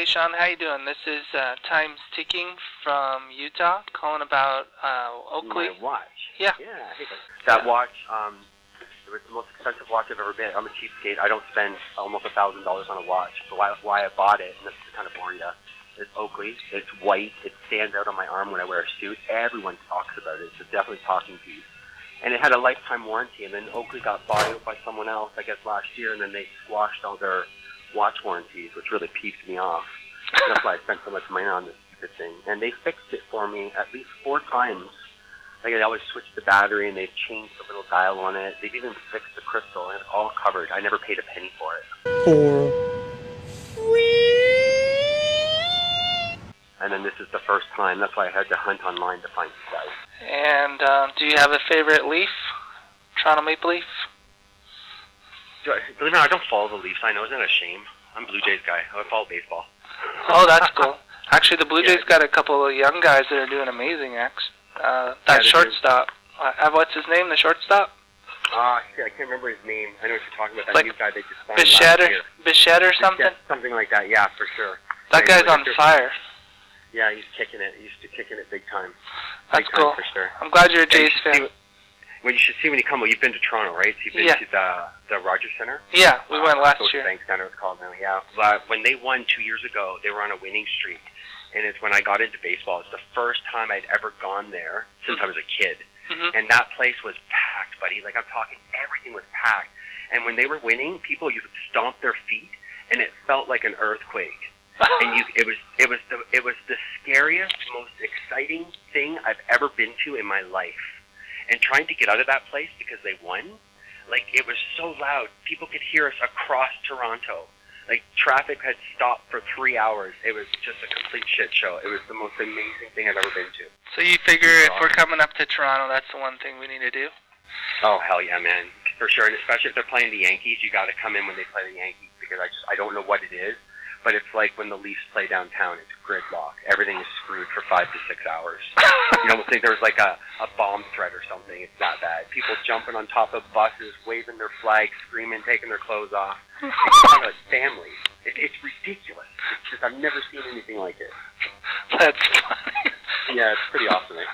Hey Sean, how you doing? This is Time's Ticking from Utah, calling about Oakley. My watch. Yeah. Yeah, hey, that watch, it was the most expensive watch I've ever been. I'm a cheapskate. I don't spend almost $1,000 on a watch. But why I bought it, and this is kind of boring you, it's Oakley. It's white. It stands out on my arm when I wear a suit. Everyone talks about it. It's a definitely talking piece. And it had a lifetime warranty, and then Oakley got bought out by someone else, I guess, last year, and then they squashed all their watch warranties, which really peeved me off. And that's why I spent so much money on this stupid thing. And they fixed it for me at least 4 times. Like, they always switched the battery, and they've changed the little dial on it. They've even fixed the crystal, and it's all covered. I never paid a penny for it. For free. And then this is the first time. That's why I had to hunt online to find you guys. And do you have a favorite Leaf? Toronto Maple Leaf? Believe it or not, I don't follow the Leafs. I know, isn't that a shame? I'm a Blue Jays guy. I follow baseball. Oh, that's cool. Actually, the Blue Jays got a couple of young guys that are doing amazing acts. That shortstop. What's his name, the shortstop? I can't remember his name. I know what you're talking about. That new guy they just signed last year. Bichette or something? Something like that, yeah, for sure. That guy's on fire. Yeah, he's kicking it. He's kicking it big time. That's cool. For sure. I'm glad you're a Jays fan. Well, you should see when you come. Well, you've been to Toronto, right? So you've been to the Rogers Center? Yeah, we went last year. Bank Center, it's called now, yeah. When they won 2 years ago, they were on a winning streak. And it's when I got into baseball. It's the first time I'd ever gone there since I was a kid. Mm-hmm. And that place was packed, buddy. Like, I'm talking, everything was packed. And when they were winning, people, you could stomp their feet, and it felt like an earthquake. And it was the scariest, most exciting thing I've ever been to in my life. And trying to get out of that place because they won, like, it was so loud. People could hear us across Toronto. Like, traffic had stopped for 3 hours. It was just a complete shit show. It was the most amazing thing I've ever been to. So you figure if we're coming up to Toronto, that's the one thing we need to do? Oh, hell yeah, man. For sure. And especially if they're playing the Yankees, you got to come in when they play the Yankees because I don't know what it is. But it's like when the Leafs play downtown, it's gridlock. Everything is screwed for 5 to 6 hours. You almost think there was like a bomb threat or something. It's that bad. People jumping on top of buses, waving their flags, screaming, taking their clothes off. It's kind of a family. It's ridiculous. It's just, I've never seen anything like it. That's funny. Yeah, it's pretty awesome.